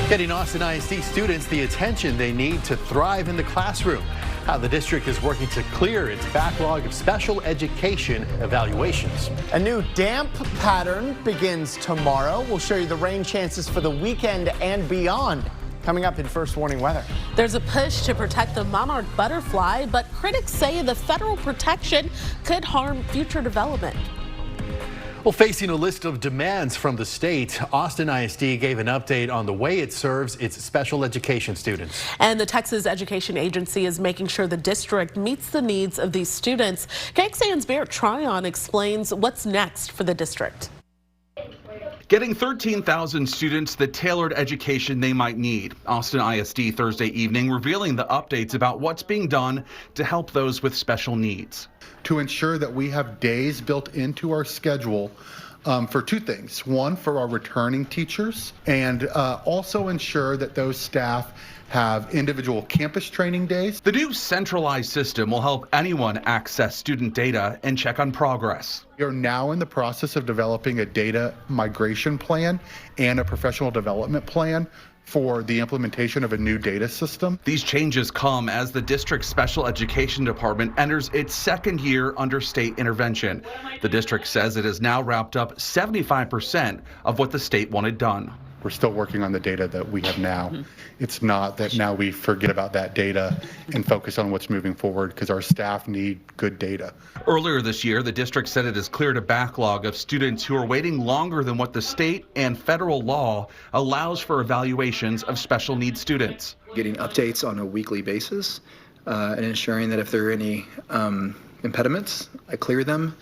Getting Austin ISD students the attention they need to thrive in the classroom. How the district is working to clear its backlog of special education evaluations. A new damp pattern begins tomorrow. We'll show you the rain chances for the weekend and beyond. Coming up in First Warning Weather. There's a push to protect the monarch butterfly, but critics say the federal protection could harm future development. Well, facing a list of demands from the state, Austin ISD gave an update on the way it serves its special education students. And the Texas Education Agency is making sure the district meets the needs of these students. KXAN's Barrett Tryon explains what's next for the district. Getting 13,000 students the tailored education they might need. Austin ISD Thursday evening revealing the updates about what's being done to help those with special needs. To ensure that we have days built into our schedule for two things. One, for our returning teachers, and also ensure that those staff have individual campus training days. The new centralized system will help anyone access student data and check on progress. We are now in the process of developing a data migration plan and a professional development plan for the implementation of a new data system. These changes come as the district's special education department enters its second year under state intervention. The district says it has now wrapped up 75% of what the state wanted done. We're still working on the data that we have now. It's not that now we forget about that data and focus on what's moving forward, because our staff need good data. Earlier this year, the district said it has cleared a backlog of students who are waiting longer than what the state and federal law allows for evaluations of special needs students. Getting updates on a weekly basis and ensuring that if there are any impediments, I clear them.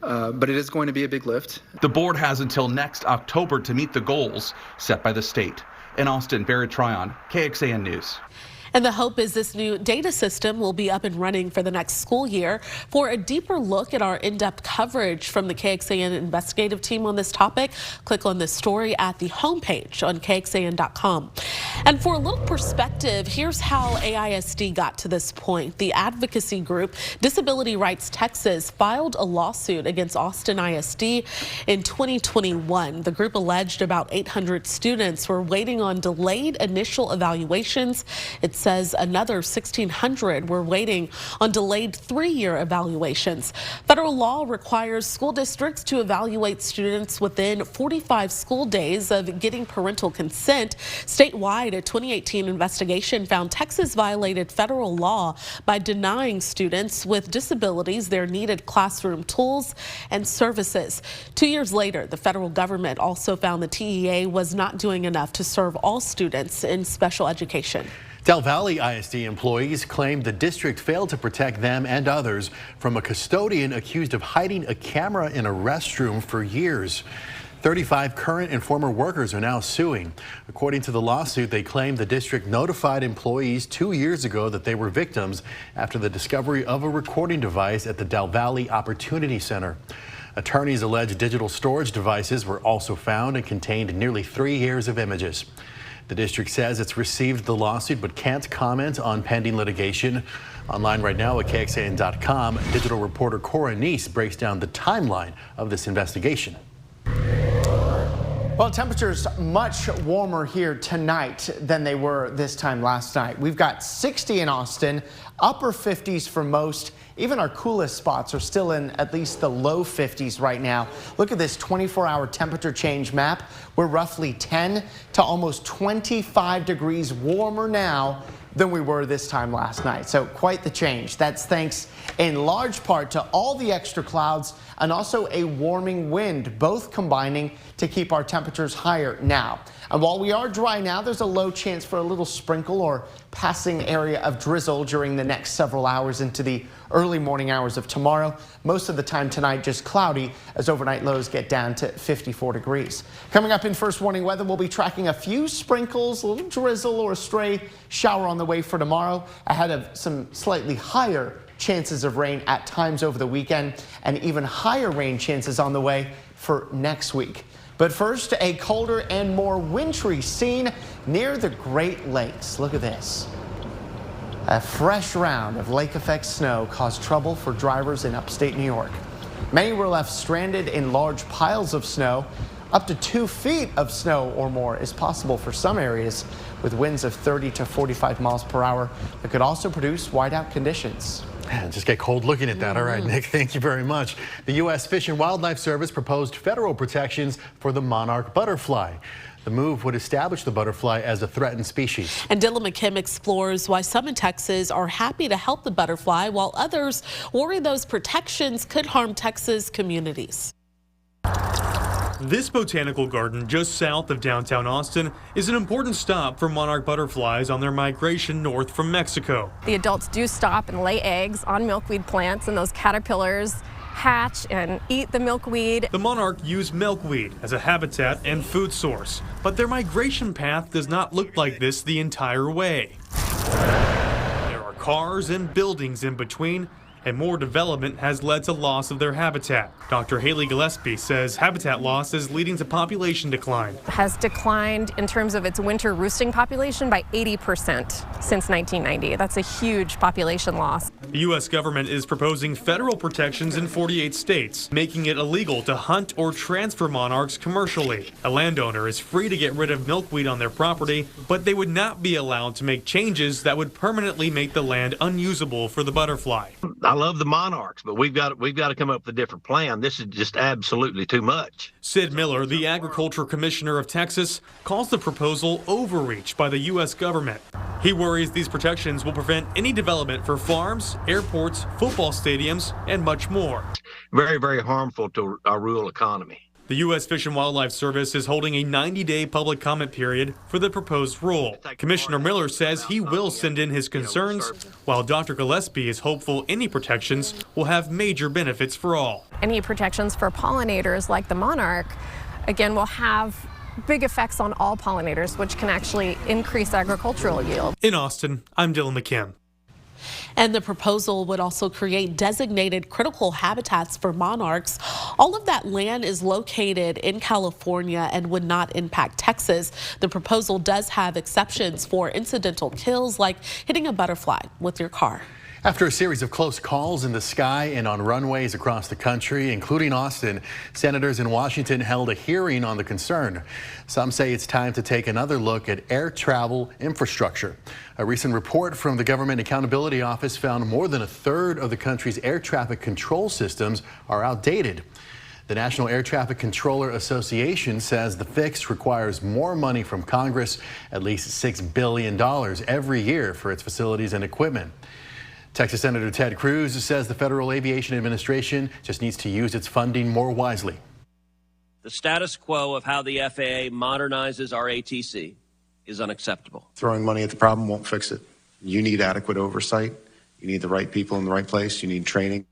But it is going to be a big lift. The board has until next October to meet the goals set by the state. In Austin, Barrett Tryon, KXAN News. And the hope is this new data system will be up and running for the next school year. For a deeper look at our in-depth coverage from the KXAN investigative team on this topic, click on this story at the homepage on KXAN.com. And for a little perspective, here's how AISD got to this point. The advocacy group Disability Rights Texas filed a lawsuit against Austin ISD in 2021. The group alleged about 800 students were waiting on delayed initial evaluations. It says another 1,600 were waiting on delayed 3-year evaluations. Federal law requires school districts to evaluate students within 45 school days of getting parental consent. Statewide, a 2018 investigation found Texas violated federal law by denying students with disabilities their needed classroom tools and services. 2 years later, the federal government also found the TEA was not doing enough to serve all students in special education. Del Valley ISD employees claimed the district failed to protect them and others from a custodian accused of hiding a camera in a restroom for years. 35 current and former workers are now suing. According to the lawsuit, they claim the district notified employees 2 years ago that they were victims after the discovery of a recording device at the Del Valley Opportunity Center. Attorneys allege digital storage devices were also found and contained nearly 3 years of images. The district says it's received the lawsuit but can't comment on pending litigation. Online right now at KXAN.com, digital reporter Cora Neese breaks down the timeline of this investigation. Well, temperatures much warmer here tonight than they were this time last night. We've got 60 in Austin, upper 50s for most. Even our coolest spots are still in at least the low 50s right now. Look at this 24-hour temperature change map. We're roughly 10 to almost 25 degrees warmer now than we were this time last night. So quite the change. That's thanks in large part to all the extra clouds and also a warming wind, both combining to keep our temperatures higher now. And while we are dry now, there's a low chance for a little sprinkle or passing area of drizzle during the next several hours into the early morning hours of tomorrow. Most of the time tonight just cloudy as overnight lows get down to 54 degrees. Coming up in First Warning Weather, we'll be tracking a few sprinkles, a little drizzle or a stray shower on the way for tomorrow, ahead of some slightly higher chances of rain at times over the weekend and even higher rain chances on the way for next week. But first, a colder and more wintry scene near the Great Lakes. Look at this. A fresh round of lake effect snow caused trouble for drivers in upstate New York. Many were left stranded in large piles of snow Up to 2 feet of snow or more is possible for some areas, with winds of 30 to 45 miles per hour that could also produce whiteout conditions. Man, just get cold looking at that. All right, Nick, thank you very much. The U.S. Fish and Wildlife Service proposed federal protections for the monarch butterfly. The move would establish the butterfly as a threatened species. And Dylan McKim explores why some in Texas are happy to help the butterfly, while others worry those protections could harm Texas communities. This botanical garden just south of downtown Austin is an important stop for monarch butterflies on their migration north from Mexico. The adults do stop and lay eggs on milkweed plants, and those caterpillars hatch and eat the milkweed. The monarch use milkweed as a habitat and food source, but their migration path does not look like this the entire way. There are cars and buildings in between, and more development has led to loss of their habitat. Dr. Haley Gillespie says habitat loss is leading to population decline. Has declined in terms of its winter roosting population by 80% since 1990. That's a huge population loss. The U.S. government is proposing federal protections in 48 states, making it illegal to hunt or transfer monarchs commercially. A landowner is free to get rid of milkweed on their property, but they would not be allowed to make changes that would permanently make the land unusable for the butterfly. I love the monarchs, but we've got to come up with a different plan. This is just absolutely too much. Sid Miller, the Agriculture Commissioner of Texas, calls the proposal overreach by the U.S. government. He worries these protections will prevent any development for farms, airports, football stadiums, and much more. Very, very harmful to our rural economy. The U.S. Fish and Wildlife Service is holding a 90-day public comment period for the proposed rule. Commissioner Miller says he will send in his concerns, while Dr. Gillespie is hopeful any protections will have major benefits for all. Any protections for pollinators like the monarch, again, will have big effects on all pollinators, which can actually increase agricultural yield. In Austin, I'm Dylan McKim. And the proposal would also create designated critical habitats for monarchs. All of that land is located in California and would not impact Texas. The proposal does have exceptions for incidental kills, like hitting a butterfly with your car. After a series of close calls in the sky and on runways across the country, including Austin, senators in Washington held a hearing on the concern. Some say it's time to take another look at air travel infrastructure. A recent report from the Government Accountability Office found more than a third of the country's air traffic control systems are outdated. The National Air Traffic Controller Association says the fix requires more money from Congress, at least $6 billion every year for its facilities and equipment. Texas Senator Ted Cruz says the Federal Aviation Administration just needs to use its funding more wisely. The status quo of how the FAA modernizes our ATC is unacceptable. Throwing money at the problem won't fix it. You need adequate oversight. You need the right people in the right place. You need training.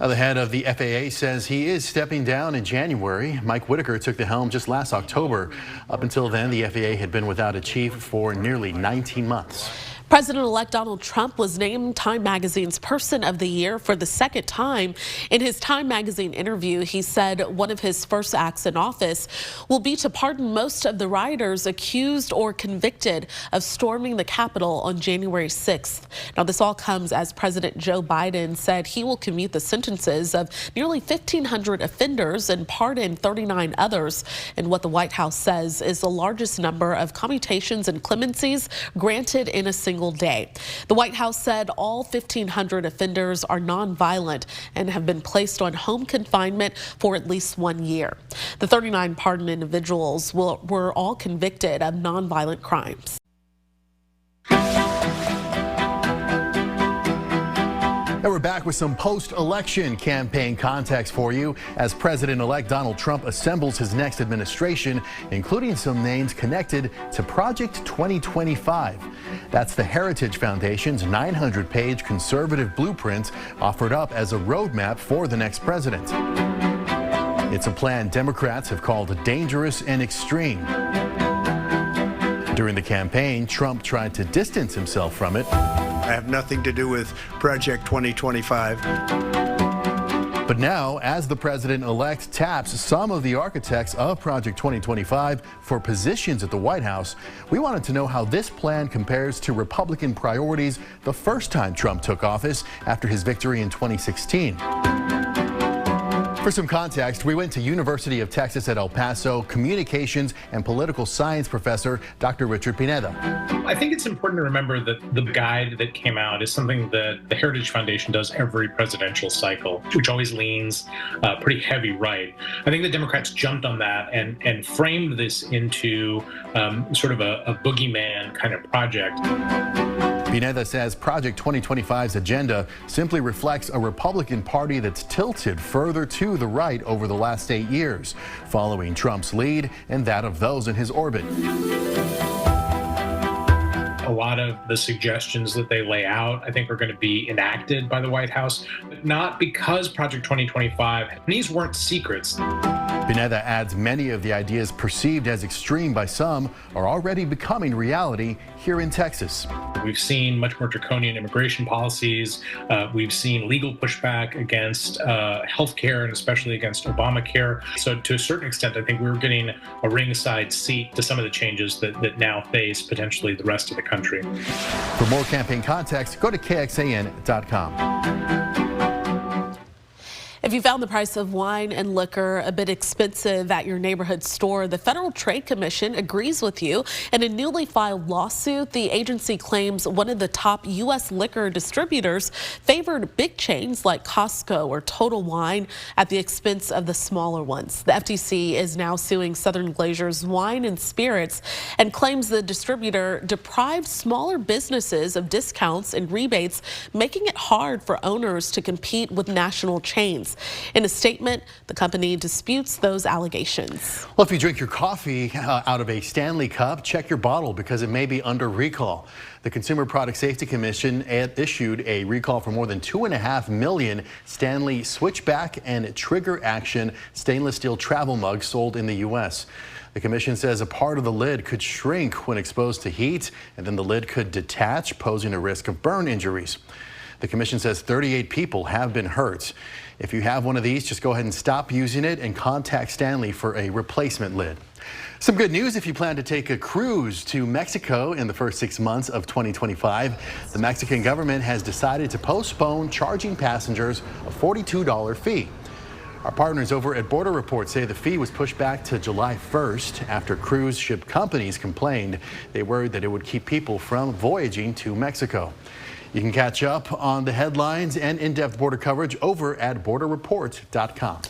Now, the head of the FAA says he is stepping down in January. Mike Whitaker took the helm just last October. Up until then, the FAA had been without a chief for nearly 19 months. President-elect Donald Trump was named Time Magazine's Person of the Year for the second time. In his Time Magazine interview, he said one of his first acts in office will be to pardon most of the rioters accused or convicted of storming the Capitol on January 6th. Now, this all comes as President Joe Biden said he will commute the sentences of nearly 1,500 offenders and pardon 39 others in what the White House says is the largest number of commutations and clemencies granted in a single day. The White House said all 1,500 offenders are nonviolent and have been placed on home confinement for at least 1 year. The 39 pardoned individuals were all convicted of nonviolent crimes. Now we're back with some post-election campaign context for you as President-elect Donald Trump assembles his next administration, including some names connected to Project 2025. That's the Heritage Foundation's 900-page conservative blueprint offered up as a roadmap for the next president. It's a plan Democrats have called dangerous and extreme. During the campaign, Trump tried to distance himself from it. I have nothing to do with Project 2025. But now, as the president-elect taps some of the architects of Project 2025 for positions at the White House, we wanted to know how this plan compares to Republican priorities the first time Trump took office after his victory in 2016. For some context, we went to University of Texas at El Paso communications and political science professor Dr. Richard Pineda. I think it's important to remember that the guide that came out is something that the Heritage Foundation does every presidential cycle, which always leans pretty heavy right. I think the Democrats jumped on that and framed this into sort of a boogeyman kind of project. Pineda says Project 2025's agenda simply reflects a Republican Party that's tilted further to the right over the last 8 years, following Trump's lead and that of those in his orbit. A lot of the suggestions that they lay out, I think, are going to be enacted by the White House, but not because Project 2025, these weren't secrets. Pineda adds many of the ideas perceived as extreme by some are already becoming reality here in Texas. We've seen much more draconian immigration policies. We've seen legal pushback against health care and especially against Obamacare. So to a certain extent, I think we're getting a ringside seat to some of the changes that now face potentially the rest of the country. For more campaign context, go to KXAN.com. If you found the price of wine and liquor a bit expensive at your neighborhood store, the Federal Trade Commission agrees with you. In a newly filed lawsuit, the agency claims one of the top U.S. liquor distributors favored big chains like Costco or Total Wine at the expense of the smaller ones. The FTC is now suing Southern Glazer's Wine and Spirits and claims the distributor deprived smaller businesses of discounts and rebates, making it hard for owners to compete with national chains. In a statement, the company disputes those allegations. Well, if you drink your coffee out of a Stanley cup, check your bottle because it may be under recall. The Consumer Product Safety Commission issued a recall for more than 2.5 million Stanley Switchback and Trigger Action stainless steel travel mugs sold in the U.S. The commission says a part of the lid could shrink when exposed to heat, and then the lid could detach, posing a risk of burn injuries. The commission says 38 people have been hurt. If you have one of these, just go ahead and stop using it and contact Stanley for a replacement lid. Some good news if you plan to take a cruise to Mexico in the first 6 months of 2025. The Mexican government has decided to postpone charging passengers a $42 fee. Our partners over at Border Report say the fee was pushed back to July 1st after cruise ship companies complained. They worried that it would keep people from voyaging to Mexico. You can catch up on the headlines and in-depth border coverage over at borderreport.com.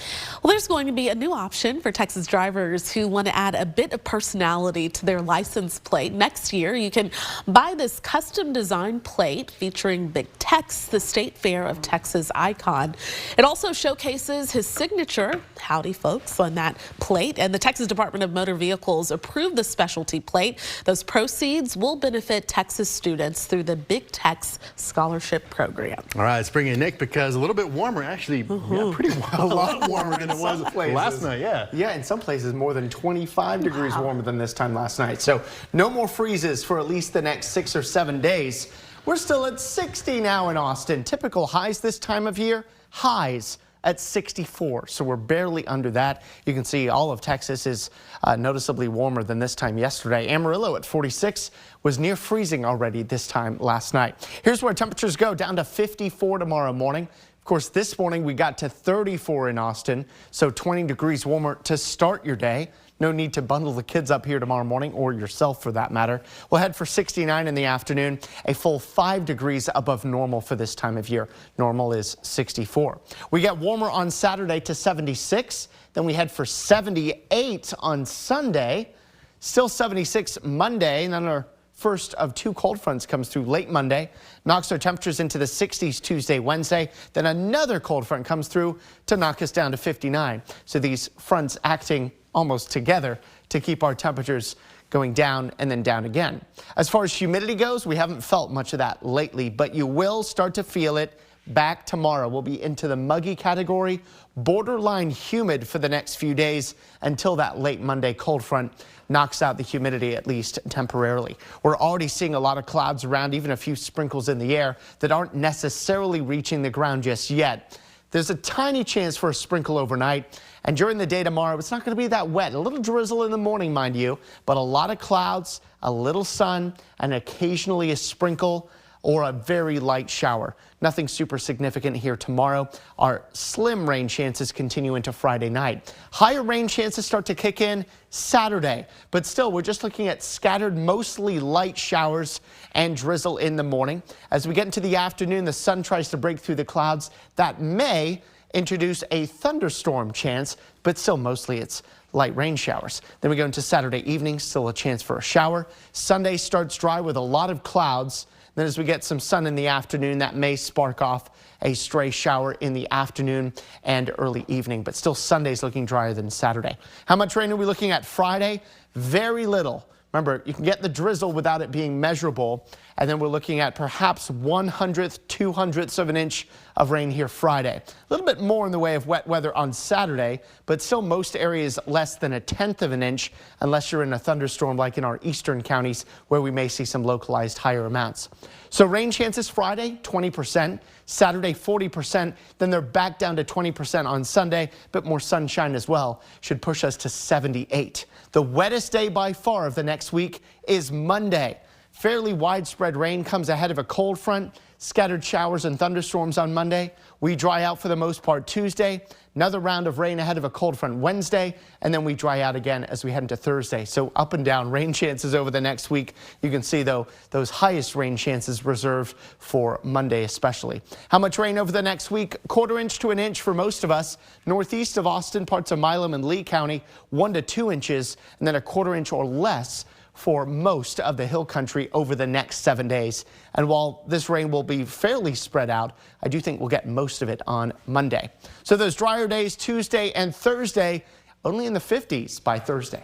Well, there's going to be a new option for Texas drivers who want to add a bit of personality to their license plate. Next year, you can buy this custom designed plate featuring Big Tex, the State Fair of Texas icon. It also showcases his signature, howdy folks, on that plate. And the Texas Department of Motor Vehicles approved the specialty plate. Those proceeds will benefit Texas students through the Big Tex scholarship program. All right, let's bring in Nick because a little bit warmer, actually, yeah, pretty a lot warmer than it was last night. Yeah, in some places more than 25 degrees warmer than this time last night. So no more freezes for at least the next 6 or 7 days. We're still at 60 now in Austin. Typical highs this time of year, highs at 64, so we're barely under that. You can see all of Texas is noticeably warmer than this time yesterday. Amarillo at 46 was near freezing already this time last night. Here's where temperatures go, down to 54 tomorrow morning. Of course, this morning we got to 34 in Austin, so 20 degrees warmer to start your day. No need to bundle the kids up here tomorrow morning, or yourself for that matter. We'll head for 69 in the afternoon, a full 5 degrees above normal for this time of year. Normal is 64. We get warmer on Saturday to 76. Then we head for 78 on Sunday. Still 76 Monday, and then our first of 2 cold fronts comes through late Monday, knocks our temperatures into the 60s Tuesday, Wednesday. Then another cold front comes through to knock us down to 59. So these fronts acting almost together to keep our temperatures going down and then down again. As far as humidity goes, we haven't felt much of that lately, but you will start to feel it back tomorrow. We'll be into the muggy category, borderline humid for the next few days until that late Monday cold front knocks out the humidity, at least temporarily. We're already seeing a lot of clouds around, even a few sprinkles in the air that aren't necessarily reaching the ground just yet. There's a tiny chance for a sprinkle overnight, and during the day tomorrow, it's not going to be that wet. A little drizzle in the morning, mind you, but a lot of clouds, a little sun, and occasionally a sprinkle or a very light shower. Nothing super significant here tomorrow. Our slim rain chances continue into Friday night. Higher rain chances start to kick in Saturday, but still we're just looking at scattered, mostly light showers and drizzle in the morning. As we get into the afternoon, the sun tries to break through the clouds. That may introduce a thunderstorm chance, but still mostly it's light rain showers. Then we go into Saturday evening, still a chance for a shower. Sunday starts dry with a lot of clouds. Then as we get some sun in the afternoon, that may spark off a stray shower in the afternoon and early evening, but still Sunday's looking drier than Saturday. How much rain are we looking at Friday? Very little. Remember, you can get the drizzle without it being measurable, and then we're looking at perhaps 1/100th, 2/100ths of an inch of rain here Friday. A little bit more in the way of wet weather on Saturday, but still most areas less than 1/10 of an inch unless you're in a thunderstorm like in our eastern counties where we may see some localized higher amounts. So rain chances Friday, 20%, Saturday 40%, then they're back down to 20% on Sunday, but more sunshine as well should push us to 78. The wettest day by far of the next week is Monday. Fairly widespread rain comes ahead of a cold front. Scattered showers and thunderstorms on Monday. We dry out for the most part Tuesday. Another round of rain ahead of a cold front Wednesday. And then we dry out again as we head into Thursday. So up and down rain chances over the next week. You can see, though, those highest rain chances reserved for Monday especially. How much rain over the next week? 1/4 inch to an inch for most of us. Northeast of Austin, parts of Milam and Lee County, 1 to 2 inches. And then 1/4 inch or less for most of the hill country over the next 7 days. And while this rain will be fairly spread out, I do think we'll get most of it on Monday. So those drier days Tuesday and Thursday, only in the 50s by Thursday.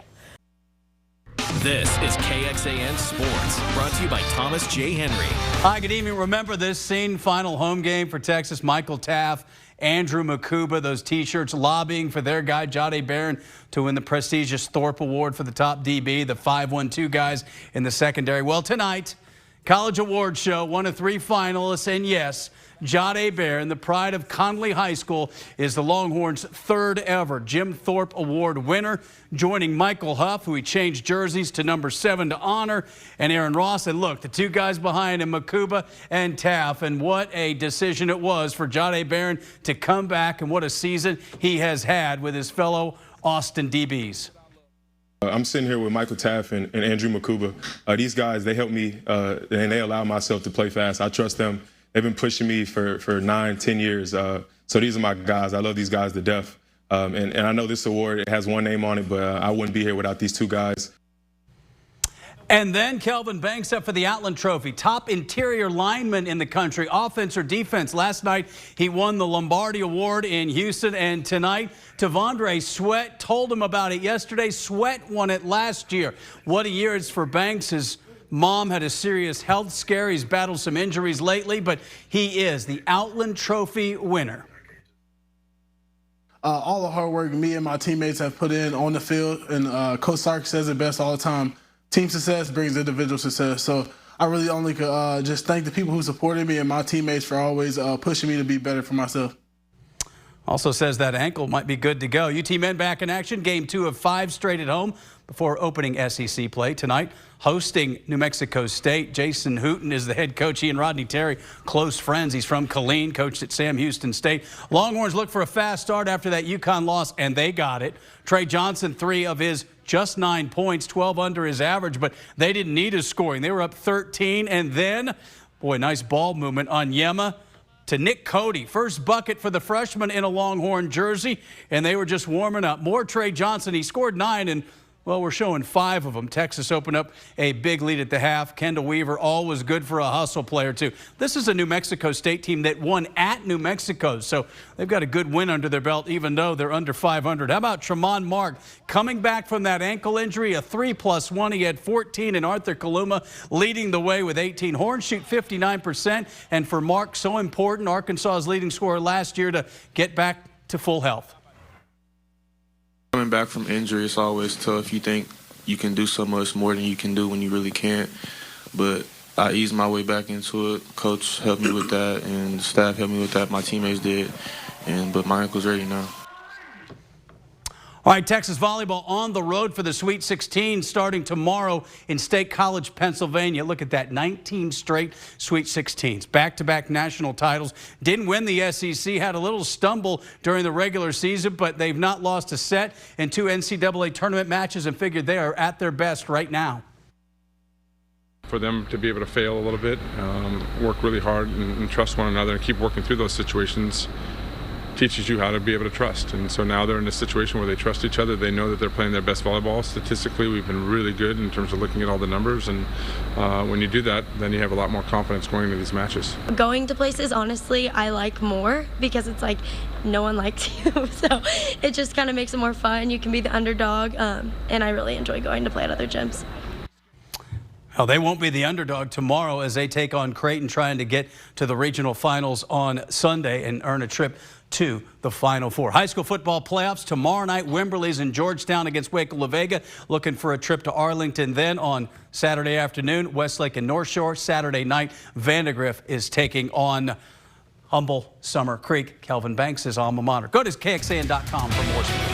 This is KXAN Sports, brought to you by Thomas J. Henry. Hi, good evening. Remember this scene, final home game for Texas, Michael Taft, Andrew Makuba, those T-shirts lobbying for their guy, Jahdae Barron, to win the prestigious Thorpe Award for the top DB, the 5-1-2 guys in the secondary. Well, tonight, College Awards Show, 1 of 3 finalists, and yes, Jahdae Barron, the pride of Conley High School, is the Longhorns' 3rd ever Jim Thorpe Award winner, joining Michael Huff, who he changed jerseys to number 7 to honor, and Aaron Ross. And look, the 2 guys behind him, Makuba and Taft, and what a decision it was for Jahdae Barron to come back, and what a season he has had with his fellow Austin DBs. I'm sitting here with Michael Taft and Andrew Makuba. These guys, they helped me, and they allow myself to play fast. I trust them. They've been pushing me for 9, 10 years. So these are my guys. I love these guys to death. And I know this award, it has one name on it, but I wouldn't be here without these 2 guys. And then Kelvin Banks up for the Outland Trophy, top interior lineman in the country, offense or defense. Last night, he won the Lombardi Award in Houston, and tonight, Tavondre Sweat told him about it yesterday. Sweat won it last year. What a year it's for Banks. His mom had a serious health scare. He's battled some injuries lately, but he is the Outland Trophy winner. All the hard work me and my teammates have put in on the field, and Coach Sark says it best all the time. Team success brings individual success. So I really only could just thank the people who supported me and my teammates for always pushing me to be better for myself. Also says that ankle might be good to go. UT men back in action. Game 2 of 5 straight at home before opening SEC play tonight. Hosting New Mexico State. Jason Hooten is the head coach. He and Rodney Terry, close friends. He's from Killeen, coached at Sam Houston State. Longhorns look for a fast start after that UConn loss, and they got it. Trey Johnson, 3 of his just 9 points, 12 under his average, but they didn't need his scoring. They were up 13, and then, boy, nice ball movement on Yema to Nick Cody. First bucket for the freshman in a Longhorn jersey, and they were just warming up. More Trey Johnson. He scored 9, and well, we're showing 5 of them. Texas opened up a big lead at the half. Kendall Weaver, always good for a hustle player, too. This is a New Mexico State team that won at New Mexico, so they've got a good win under their belt, even though they're under 500. How about Tremont Mark coming back from that ankle injury, a 3+1. He had 14, and Arthur Kaluma leading the way with 18. Horns shoot 59%, and for Mark, so important, Arkansas's leading scorer last year, to get back to full health. Coming back from injury, it's always tough. You think you can do so much more than you can do when you really can't. But I eased my way back into it. Coach helped me with that, and the staff helped me with that. My teammates did. But my ankle's ready now. All right, Texas volleyball on the road for the Sweet 16 starting tomorrow in State College, Pennsylvania. Look at that, 19 straight Sweet 16s. Back-to-back national titles. Didn't win the SEC, had a little stumble during the regular season, but they've not lost a set in 2 NCAA tournament matches and figured they are at their best right now. For them to be able to fail a little bit, work really hard and trust one another and keep working through those situations teaches you how to be able to trust. And so now they're in a situation where they trust each other. They know that they're playing their best volleyball. Statistically, we've been really good in terms of looking at all the numbers. And when you do that, then you have a lot more confidence going into these matches. Going to places, honestly, I like more because it's like no one likes you. So it just kind of makes it more fun. You can be the underdog. And I really enjoy going to play at other gyms. Well, they won't be the underdog tomorrow as they take on Creighton, trying to get to the regional finals on Sunday and earn a trip to the Final Four. High school football playoffs tomorrow night. Wimberley's in Georgetown against Waco La Vega, looking for a trip to Arlington. Then on Saturday afternoon, Westlake and North Shore. Saturday night, Vandergrift is taking on Humble Summer Creek. Kelvin Banks' alma mater. Go to KXAN.com for more.